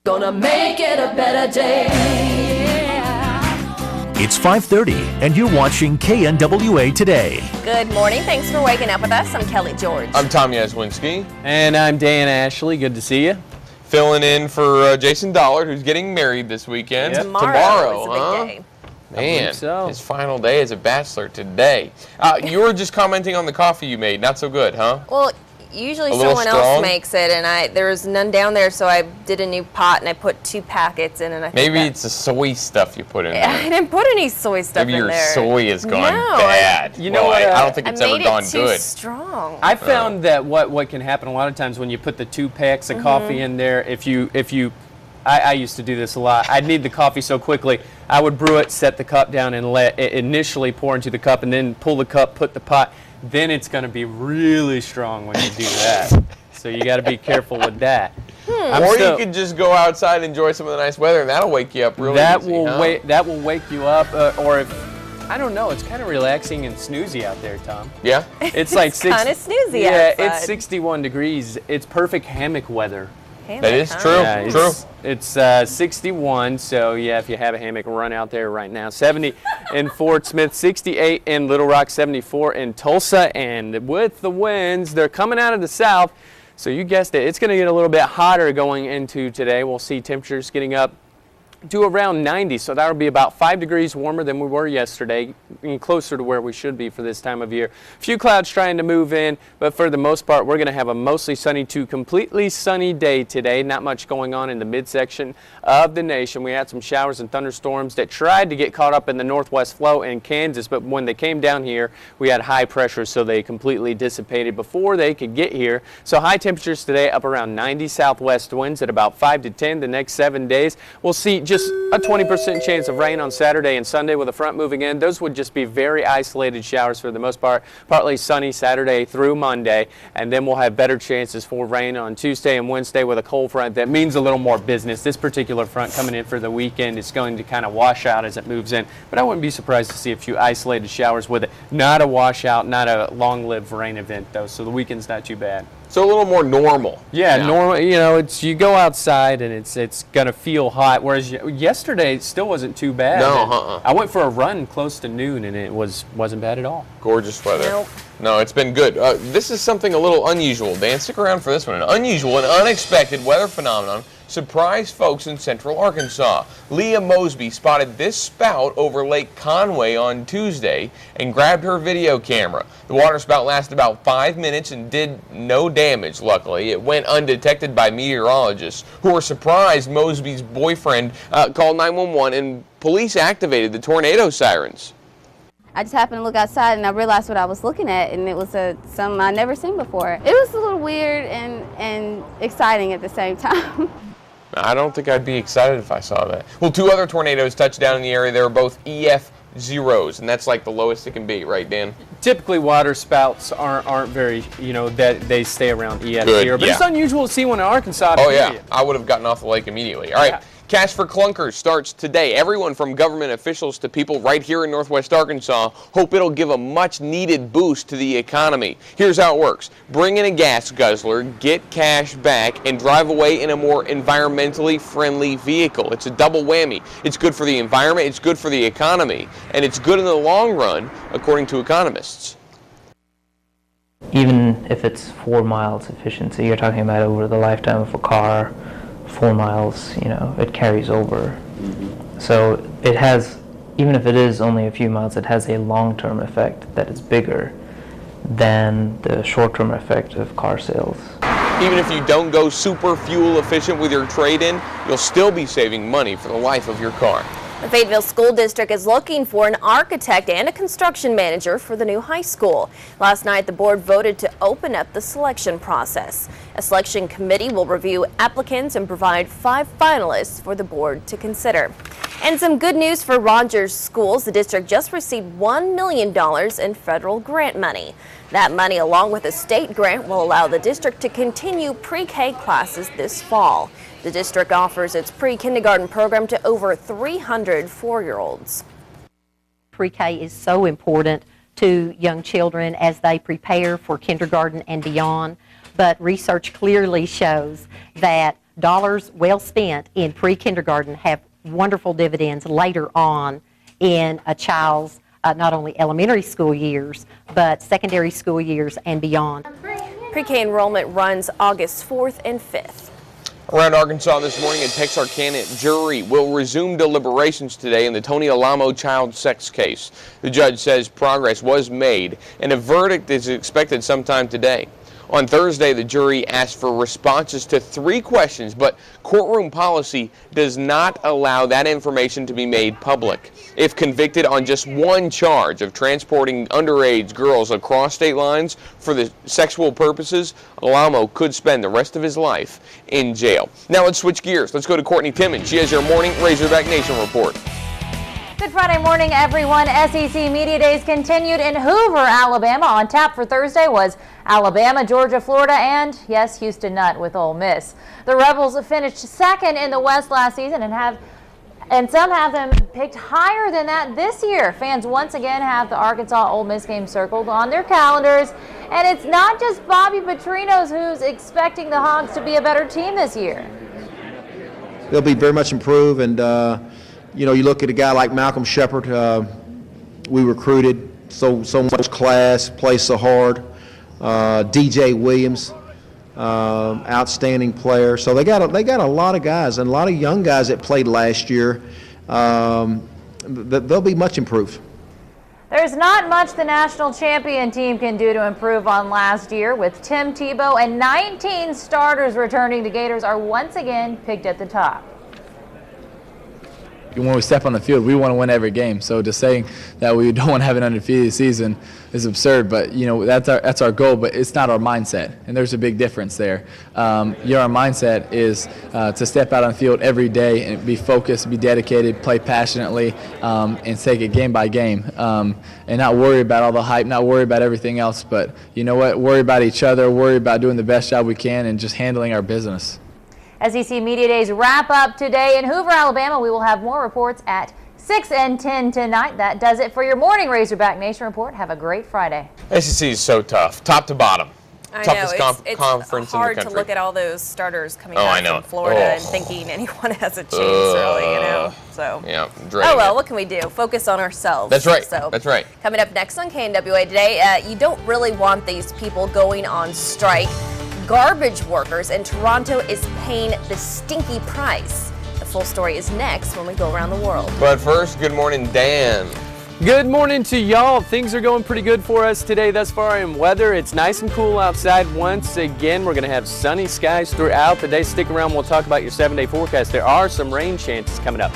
Gonna make it a better day. It's 5:30 and you're watching KNWA Today. Good morning. Thanks for waking up with us. I'm Kelly George. I'm Tom Yazwinski. And I'm Dan Ashley. Good to see you. Filling in for Jason Dollard, who's getting married this weekend. Yep. Tomorrow is a big day. Man, so. His final day as a bachelor today. You were just commenting on the coffee you made. Not so good, huh? Well, usually little someone strong? else makes it, and there was none down there, so I did a new pot and I put 2 packets in, and I think Maybe it's the soy stuff you put in there. I didn't put any soy stuff Maybe in your there. soy has gone No, bad. You know what, I don't think it's I ever made gone it too good. strong. I found that what can happen a lot of times when you put the 2 packs of coffee in there, I used to do this a lot. I'd need the coffee so quickly, I would brew it, set the cup down, and let it initially pour into the cup, and then pull the cup, put the pot. Then it's going to be really strong when you do that. So you got to be careful with that. Or you could just go outside and enjoy some of the nice weather, and that'll wake you up really easy, huh? That will wake you up, or if, I don't know, it's kind of relaxing and snoozy out there, Tom. Yeah? It's like kind of snoozy Yeah, outside. it's 61 degrees. It's perfect hammock weather. That is true. Yeah, True. It's 61, so yeah, if you have a hammock, run out there right now. 70 in Fort Smith, 68 in Little Rock, 74 in Tulsa, and with the winds, they're coming out of the south, so you guessed it, it's going to get a little bit hotter going into today. We'll see temperatures getting up to around 90, so that'll be about 5 degrees warmer than we were yesterday, and closer to where we should be for this time of year. A few clouds trying to move in, but for the most part, we're going to have a mostly sunny to completely sunny day today. Not much going on in the midsection of the nation. We had some showers and thunderstorms that tried to get caught up in the northwest flow in Kansas, but when they came down here, we had high pressure, so they completely dissipated before they could get here. So high temperatures today, up around 90, southwest winds at about 5 to 10 the next 7 days. We'll see just a 20% chance of rain on Saturday and Sunday with a front moving in. Those would just be very isolated showers for the most part. Partly sunny Saturday through Monday, and then we'll have better chances for rain on Tuesday and Wednesday with a cold front. That means a little more business. This particular front coming in for the weekend is going to kind of wash out as it moves in, but I wouldn't be surprised to see a few isolated showers with it. Not a washout, not a long-lived rain event though, so the weekend's not too bad. So a little more normal. Yeah, normal. You know, it's you go outside and it's gonna feel hot. Whereas yesterday it still wasn't too bad. No, I went for a run close to noon and it wasn't bad at all. Gorgeous weather. Nope. No, it's been good. This is something a little unusual. Dan, stick around for this one. An unusual and unexpected weather phenomenon surprised folks in central Arkansas. Leah Mosby spotted this spout over Lake Conway on Tuesday and grabbed her video camera. The water spout lasted about 5 minutes and did no damage, luckily. It went undetected by meteorologists, who were surprised Mosby's boyfriend called 911 and police activated the tornado sirens. I just happened to look outside and I realized what I was looking at, and it was something I'd never seen before. It was a little weird and exciting at the same time. I don't think I'd be excited if I saw that. Well, 2 other tornadoes touched down in the area. They were both EF zeros, and that's like the lowest it can be, right, Dan? Typically, water spouts aren't very, that they stay around EF Good, here, but yeah. it's unusual to see one in Arkansas. Oh, yeah. period. I would have gotten off the lake immediately. All right. Yeah. Cash for Clunkers starts today. Everyone from government officials to people right here in Northwest Arkansas hope it'll give a much-needed boost to the economy. Here's how it works. Bring in a gas guzzler, get cash back, and drive away in a more environmentally friendly vehicle. It's a double whammy. It's good for the environment, it's good for the economy, and it's good in the long run, according to economists. Even if it's 4 miles efficiency, you're talking about over the lifetime of a car, 4 miles, it carries over. So it has, even if it is only a few miles, it has a long-term effect that is bigger than the short-term effect of car sales. Even if you don't go super fuel efficient with your trade-in, you'll still be saving money for the life of your car. The Fayetteville School District is looking for an architect and a construction manager for the new high school. Last night, the board voted to open up the selection process. A selection committee will review applicants and provide 5 finalists for the board to consider. And some good news for Rogers Schools. The district just received $1 million in federal grant money. That money, along with a state grant, will allow the district to continue pre-K classes this fall. The district offers its pre-kindergarten program to over 300 4-year-olds. Pre-K is so important to young children as they prepare for kindergarten and beyond, but research clearly shows that dollars well spent in pre-kindergarten have wonderful dividends later on in a child's not only elementary school years, but secondary school years and beyond. Pre-K enrollment runs August 4th and 5th. Around Arkansas this morning, a Texarkana jury will resume deliberations today in the Tony Alamo child sex case. The judge says progress was made and a verdict is expected sometime today. On Thursday, the jury asked for responses to 3 questions, but courtroom policy does not allow that information to be made public. If convicted on just one charge of transporting underage girls across state lines for the sexual purposes, Alamo could spend the rest of his life in jail. Now let's switch gears. Let's go to Courtney Timmons. She has your morning Razorback Nation report. Good Friday morning, everyone. SEC Media Days continued in Hoover, Alabama. On tap for Thursday was Alabama, Georgia, Florida, and, yes, Houston Nutt with Ole Miss. The Rebels finished second in the West last season and some have them picked higher than that this year. Fans once again have the Arkansas-Ole Miss game circled on their calendars. And it's not just Bobby Petrinos who's expecting the Hogs to be a better team this year. They'll be very much improved, and you know, you look at a guy like Malcolm Shepard, we recruited, so much class, plays so hard. DJ Williams, outstanding player. So they got a lot of guys and a lot of young guys that played last year. They'll be much improved. There's not much the national champion team can do to improve on last year. With Tim Tebow and 19 starters returning, the Gators are once again picked at the top. When we step on the field, we want to win every game. So to say that we don't want to have an undefeated season is absurd. But you know, that's our goal. But it's not our mindset, and there's a big difference there. Our mindset is to step out on the field every day and be focused, be dedicated, play passionately, and take it game by game, and not worry about all the hype, not worry about everything else. But you know what? Worry about each other, worry about doing the best job we can, and just handling our business. SEC Media Days wrap up today in Hoover, Alabama. We will have more reports at 6 and 10 tonight. That does it for your morning Razorback Nation report. Have a great Friday. SEC is so tough, top to bottom. I Toughest know, it's conference in the hard country. to look at all those starters coming back from Florida and thinking anyone has a chance, really, you know. So, yeah, oh well, what can we do? Focus on ourselves. That's right. So, that's right. Coming up next on KNWA today, you don't really want these people going on strike. Garbage workers in Toronto is paying the stinky price. The full story is next when we go around the world. But first, good morning, Dan. Good morning to y'all. Things are going pretty good for us today thus far in weather. It's nice and cool outside once again. We're going to have sunny skies throughout the day. Stick around. We'll talk about your 7-day forecast. There are some rain chances coming up.